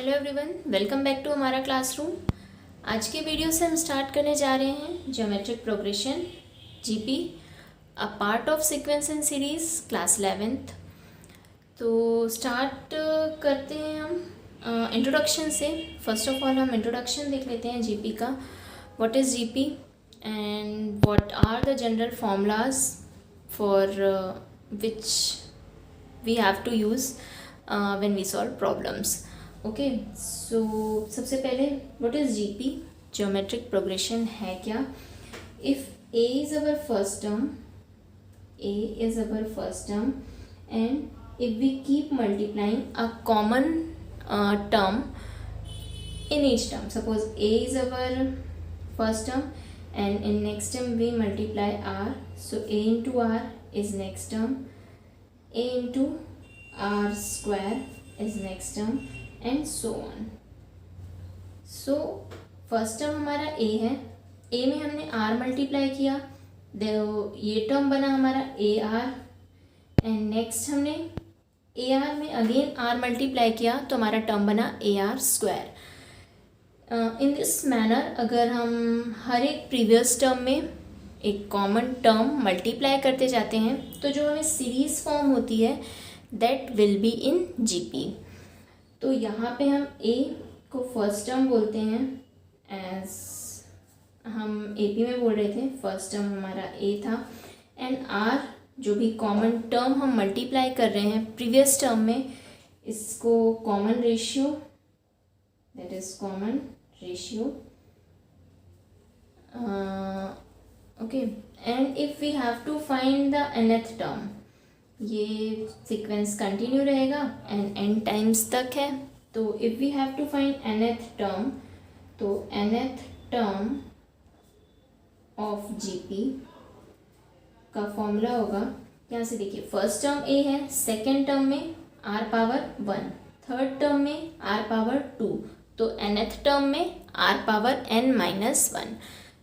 Hello everyone, welcome back to हमारा classroom. आज के वीडियो से हम स्टार्ट करने जा रहे हैं geometric progression GP, a part of sequence and series, class 11th। तो स्टार्ट करते हैं हम इंट्रोडक्शन से। फर्स्ट ऑफ ऑल हम इंट्रोडक्शन देख लेते हैं जीपी का। What is GP and what are the general formulas for which we have to use when we solve problems. Okay, so सबसे पहले what is GP, geometric progression है क्या। If A is our first term, A is our first term and if we keep multiplying a common term in each term. Suppose a is our first term and in next term we multiply r, so a into r is next term, a into r square is next term and so on. So first term हमारा a है, a में हमने r multiply किया, ये term बना हमारा a r and next हमने a r में अगेन r मल्टीप्लाई किया तो हमारा टर्म बना a r square. In this manner अगर हम हर एक प्रीवियस टर्म में एक कॉमन टर्म मल्टीप्लाई करते जाते हैं तो जो हमें सीरीज फॉर्म होती है that will be in GP. तो यहाँ पे हम a को फर्स्ट टर्म बोलते हैं, एज हम एपी में बोल रहे थे फर्स्ट टर्म हमारा a था, एंड r जो भी कॉमन टर्म हम मल्टीप्लाई कर रहे हैं प्रीवियस टर्म में, इसको common ratio, that is common ratio, okay, and if we have to find the nth term, ये सीक्वेंस कंटिन्यू रहेगा एंड n टाइम्स तक है। तो if we have to find nth term, तो nth term of GP का formula होगा, यहाँ से देखिए फर्स्ट टर्म a है, सेकेंड टर्म में r पावर 1, थर्ड टर्म में r पावर 2, तो nth टर्म में r पावर n माइनस 1।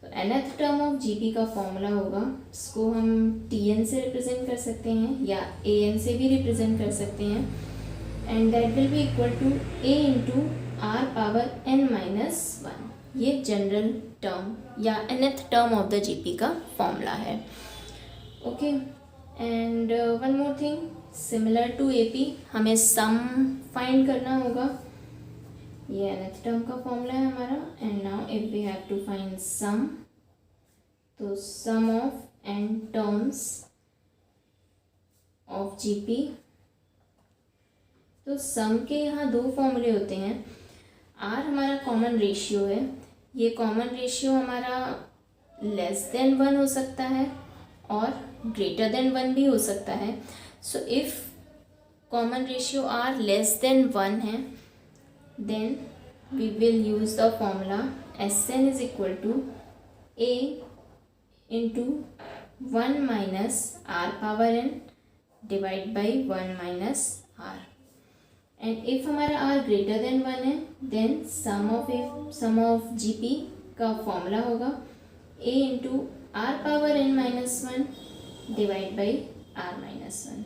तो nth टर्म ऑफ जीपी का फॉर्मूला होगा, इसको हम tn से रिप्रेजेंट कर सकते हैं या an से भी रिप्रेजेंट कर सकते हैं, and that will be equal to a into r power n minus 1। ये जनरल टर्म या nth term of the GP का फॉर्मूला है। Okay, and one more thing, similar to AP हमें सम फाइंड करना होगा। ये nth टर्म का formula है हमारा, and now if we have to find sum, तो sum of n terms of GP, तो सम के यहाँ दो फॉर्मूले होते हैं। r हमारा कॉमन रेशियो है, ये कॉमन रेशियो हमारा लेस देन 1 हो सकता है और ग्रेटर देन 1 भी हो सकता है। So if common ratio r less than 1 है, then we will use the formula Sn is equal to a into 1 minus r power n divide by 1 minus r, and if हमारा r greater than 1 है then sum of gp का formula होगा a into r power n minus 1 divide by r minus 1,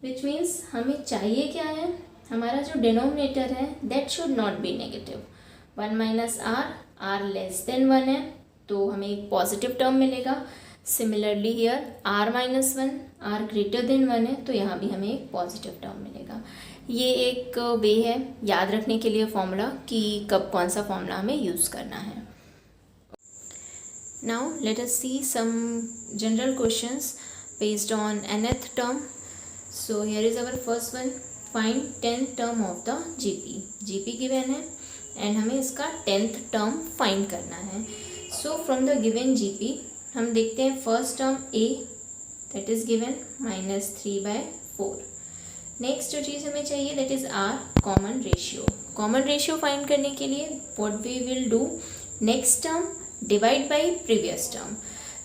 which means हमें चाहिए क्या है, हमारा जो डिनोमिनेटर है that should not be negative. 1 minus r, r less than 1 है तो हमें एक पॉजिटिव टर्म मिलेगा। Similarly here r minus 1, r greater than 1 है तो यहाँ भी हमें एक पॉजिटिव टर्म मिलेगा। ये एक वे है याद रखने के लिए फॉर्मूला कि कब कौन सा फॉर्मूला हमें यूज़ करना है। Now let us see some general questions based on nth term. So here is our first one, find 10th term of the GP. GP given है एंड हमें इसका 10th टर्म फाइंड करना है। So from the given GP हम देखते हैं first term a that is given -3/4। Next जो चीज़ हमें चाहिए that is r, common ratio. Common ratio find करने के लिए what we will do, next term divide by previous term.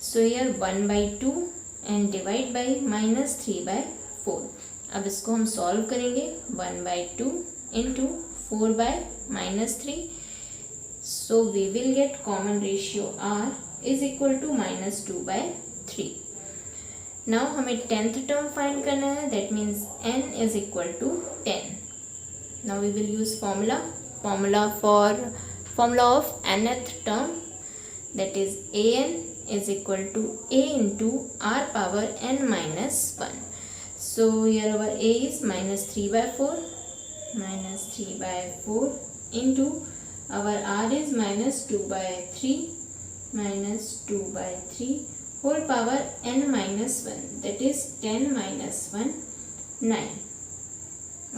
So here 1/2 and divide by -3/4। अब इसको हम सॉल्व करेंगे, 1/2 into 4/-3, so we will get common ratio r is equal to -2/3। Now हमें 10th term find करना है, that means n is equal to 10। Now we will use formula of nth term, that is an is equal to a into r power n minus 1. So here our a is minus 3 by 4 into our r is minus 2 by 3 whole power n minus 1, that is 10 minus 1 9.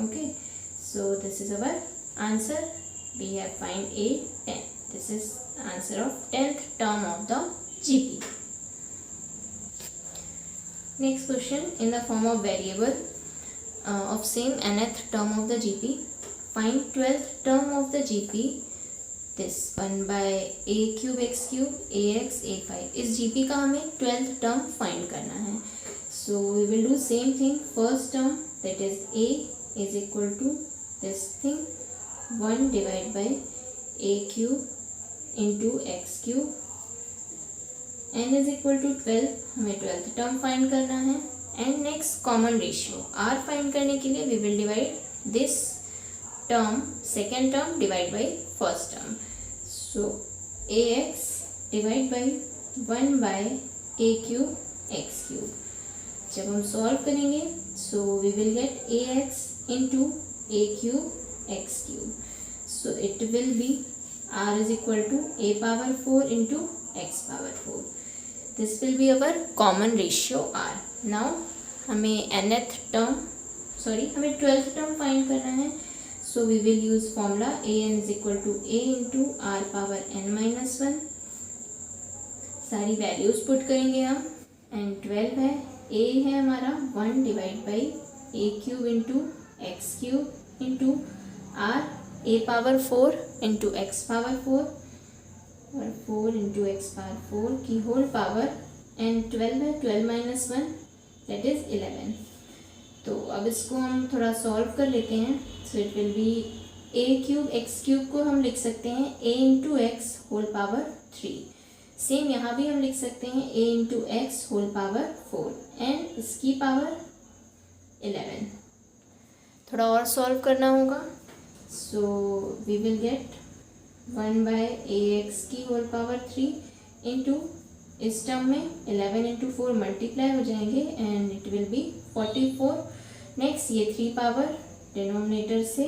Okay, so this is our answer. We have find a 10. This is answer of 10th term of the GP. Next question, in the form of variable of same nth term of the GP, find 12th term of the GP. This 1 by a cube x cube ax a5, इस GP का हमें 12th term find करना है. So we will do same thing. First term, that is a is equal to this thing 1 divided by a cube into x cube, n is equal to 12, हमें 12th term find करना है. And next common ratio r find करने के लिए we will divide this term, second term divide by first term. So ax divide by 1 by a cube x cube. जब हम solve करेंगे so we will get ax into a cube x cube. So it will be r is equal to a power 4 into x power 4. This will be our common ratio r. Now हमें हमें 12th term find करना है. So we will use formula an is equal to a into r power n minus 1. सारी values put करेंगे हम. and 12 है, a है हमारा 1 divide by a cube into x cube into r a power 4 into x power 4 और 4 into x power 4 की whole power. And 12 है, 12 minus 1 that is 11. तो अब इसको हम थोड़ा सॉल्व कर लेते हैं. So it will be a cube x cube को हम लिख सकते हैं a into x whole power 3. Same यहाँ भी हम लिख सकते हैं a into x whole power 4 and इसकी पावर 11. थोड़ा और सॉल्व करना होगा. So we will get 1 by a x की होल पावर 3 इंटू इस टर्म में 11 इंटू 4 मल्टीप्लाई हो जाएंगे and it will B 44. Next ये 3 पावर डिनोमिनेटर से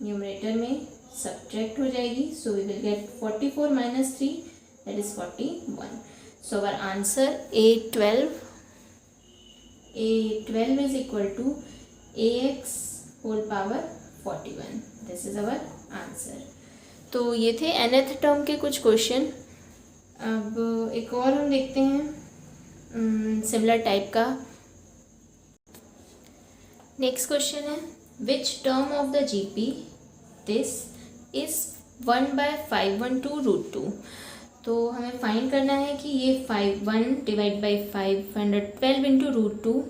न्यूमरेटर में सब्ट्रैक्ट हो जाएगी. So we will get 44 minus 3 that is 41. So our answer A12 is equal to ax whole power 41. This is our answer. तो ये थे nth टर्म के कुछ क्वेश्चन. अब एक और हम देखते हैं सिमिलर टाइप का. नेक्स्ट क्वेश्चन है which term of the GP this is 1 by 512 root 2. तो हमें फाइंड करना है कि ये 1 डिवाइड बाई 512 इंटू रूट 2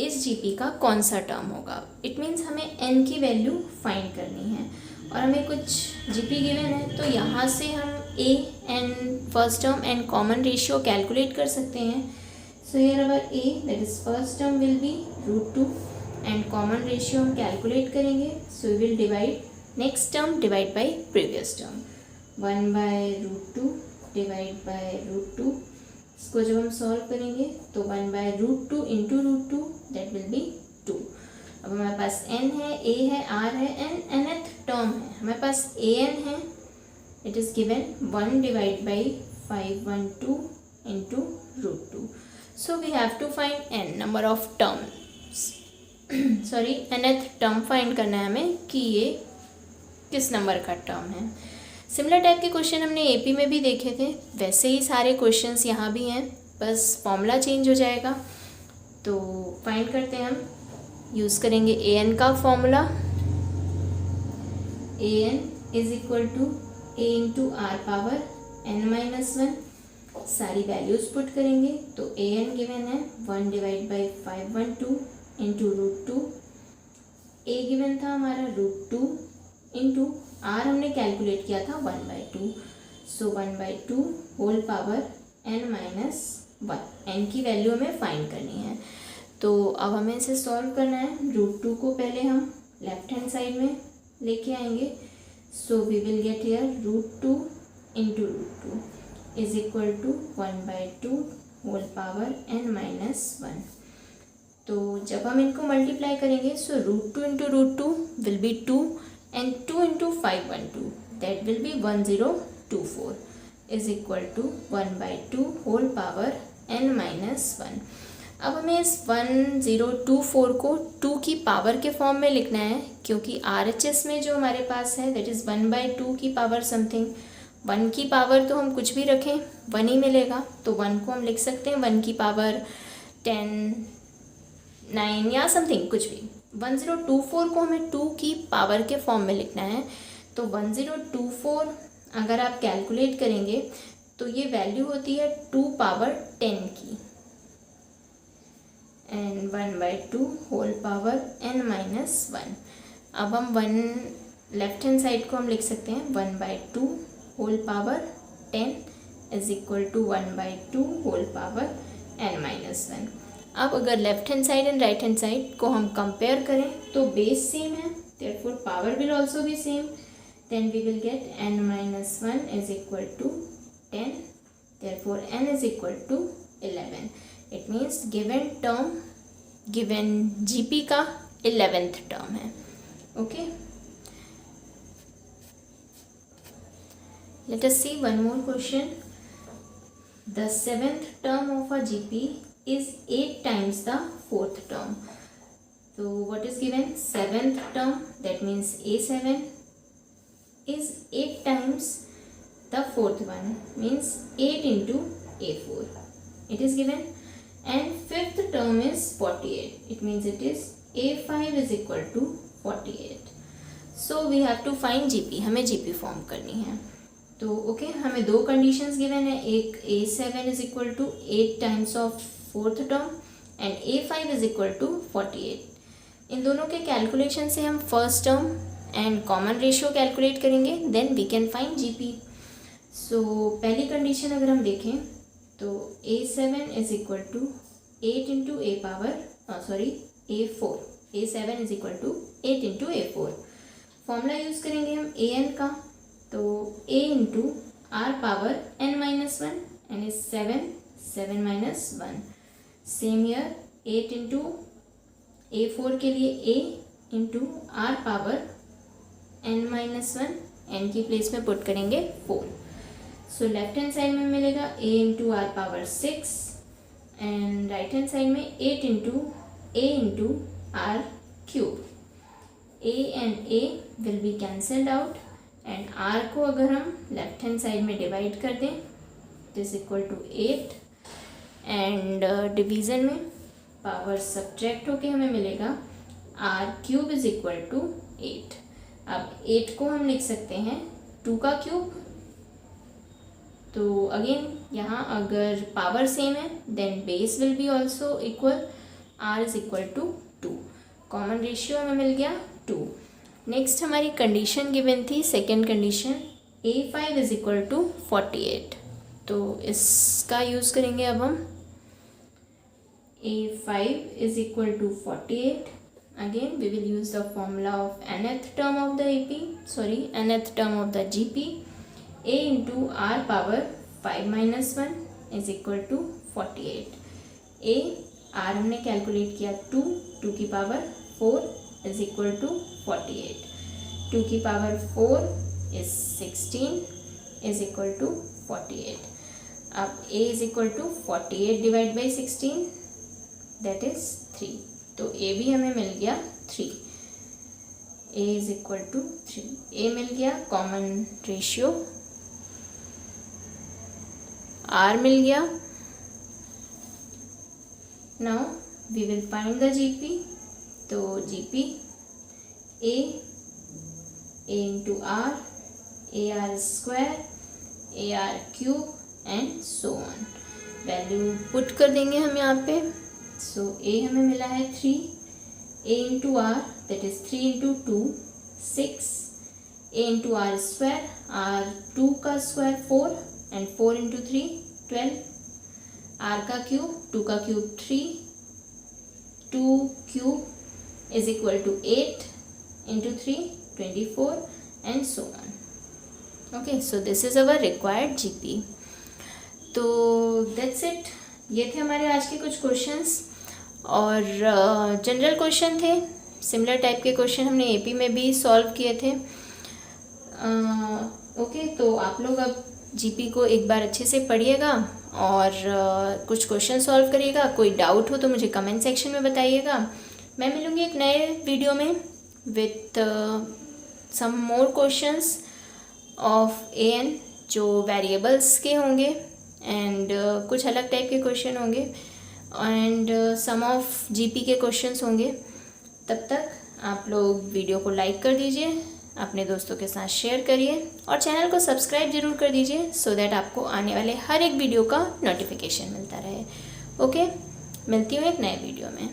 इस जीपी का कौन सा टर्म होगा. इट मीन्स हमें n की वैल्यू फाइंड करनी है और हमें कुछ जीपी गिवन है. तो यहाँ से हम a and first term and common ratio calculate कर सकते हैं. So here our a that is first term will be root 2 and common ratio हम कैलकुलेट करेंगे. So we will divide next term divide by previous term. 1 by root 2 divide by root 2. इसको जब हम solve करेंगे तो 1 by root 2 into root 2 that will be 2. अब हमारे पास n है, a है, r है एंड nth टर्म है. हमारे पास an है, it is given 1 divide by 512 into root 2. So we have to find n number of terms. Sorry nth term find करना है हमें कि ये किस नंबर का टर्म है. सिमिलर टाइप के क्वेश्चन हमने एपी में भी देखे थे, वैसे ही सारे क्वेश्चंस यहाँ भी हैं, बस फॉर्मूला चेंज हो जाएगा. तो फाइंड करते हैं हम. यूज़ करेंगे an का formula. an is equal to a into are power n minus 1. सारी वैल्यूज पुट करेंगे तो an गिवन है 1 divide by 512 into root 2. a given था हमारा रूट 2 इंटू r हमने कैलकुलेट किया था 1 by 2. So 1 by 2 whole power n minus 1. n की वैल्यू हमें फाइंड करनी है. तो अब हमें इसे सॉल्व करना है. रूट 2 को पहले हम लेफ्ट हैंड साइड में लेके आएंगे. So we will get here √2 into √2 is equal to 1/2 whole power n-1. तो जब हम इनको मल्टीप्लाई करेंगे so √2 into √2 will be 2 and 2 into 512 that will be 1024 is equal to 1/2 whole power n-1. अब हमें इस 1024 को 2 की पावर के फॉर्म में लिखना है, क्योंकि RHS में जो हमारे पास है दैट इज़ 1/2 की पावर समथिंग. 1 की पावर तो हम कुछ भी रखें 1 ही मिलेगा, तो 1 को हम लिख सकते हैं 1 की पावर 10, 9 या समथिंग कुछ भी. 1024 को हमें 2 की पावर के फॉर्म में लिखना है. तो 1024 अगर आप कैलकुलेट करेंगे तो ये वैल्यू होती है 2 पावर 10 की एंड 1/2 होल पावर n-1. अब हम 1 लेफ्ट हैंड साइड को हम लिख सकते हैं 1/2 whole power 10 is equal to 1/2 whole power n-1. अब अगर left hand side and right hand side को हम कंपेयर करें तो बेस सेम है, therefore power will also be same. Then we will get n-1 is equal to 10, therefore n is equal to 11. It means given GP का 11th term है. Okay, let us see one more question. The 7th term of a GP is 8 times the 4th term. So what is given? 7th term, that means A7 is 8 times the 4th one, means 8 into A4 it is given, and 5th term is 48. It means it is A5 is equal to 48. So we have to find GP. हमें GP form करनी है. तो okay, हमें 2 conditions given है. एक A7 is equal to 8 times of 4th term and A5 is equal to 48. इन दोनों के calculation से हम first term and common ratio calculate करेंगे, then we can find GP. So पहली कंडीशन अगर हम देखें तो A7 is equal to 8 into A power A4. A7 is equal to 8 into A4. Formula use करेंगे हम AN का, तो A into are power n-1 and is 7 minus 1. Same here 8 into A4 के लिए A into are power n-1, n की place में put करेंगे 4. So left hand side में मिलेगा A into are power 6 and right hand side में 8 into A into r cube. A and A will be cancelled out and R को अगर हम left hand side में divide कर दें this equal to 8 and division में power subtract होके हमें मिलेगा R cube is equal to 8. अब 8 को हम लिख सकते हैं 2 का क्यूब. तो अगेन यहाँ अगर पावर सेम है then base will be also equal. R is equal to 2. Common ratio हमें मिल गया 2. नेक्स्ट हमारी कंडीशन गिवन थी, second condition A5 is equal to 48. तो इसका यूज़ करेंगे अब हम. A5 is equal to 48. Again we will use the formula of nth term of the nth term of the GP. A into r power 5 minus 1 is equal to 48. A r हमने calculate किया 2 की power 4 is equal to 48. 2 की power 4 is 16 is equal to 48. अब A is equal to 48 divided by 16 that is 3. तो A भी हमें मिल गया 3. A is equal to 3. A मिल गया, कॉमन रेशियो R मिल गया. Now we will find the GP. तो GP A into R, AR square, AR cube and so on. Value put कर देंगे हम यहाँ पे. सो A हमें मिला है 3. A into R that is 3 into 2 6. A into R square, R 2 का स्क्वायर 4 एंड 4 इंटू 3 12. R का क्यूब 2 का cube 3. 2 cube is equal to 8 into 3 24 and so on. Okay, so this is our required GP. तो that's it. ये थे हमारे आज के कुछ क्वेश्चंस और जनरल क्वेश्चन थे. सिमिलर टाइप के क्वेश्चन हमने एपी में भी सॉल्व किए थे. ओके, तो आप लोग अब जीपी को एक बार अच्छे से पढ़िएगा और कुछ क्वेश्चन सॉल्व करिएगा. कोई डाउट हो तो मुझे कमेंट सेक्शन में बताइएगा. मैं मिलूँगी एक नए वीडियो में with some more questions of n जो वेरिएबल्स के होंगे एंड कुछ अलग टाइप के क्वेश्चन होंगे एंड सम ऑफ जीपी के क्वेश्चंस होंगे. तब तक आप लोग वीडियो को लाइक कर दीजिए, अपने दोस्तों के साथ शेयर करिए और चैनल को सब्सक्राइब ज़रूर कर दीजिए सो दैट आपको आने वाले हर एक वीडियो का नोटिफिकेशन मिलता रहे. ओके, मिलती हूँ एक नए वीडियो में.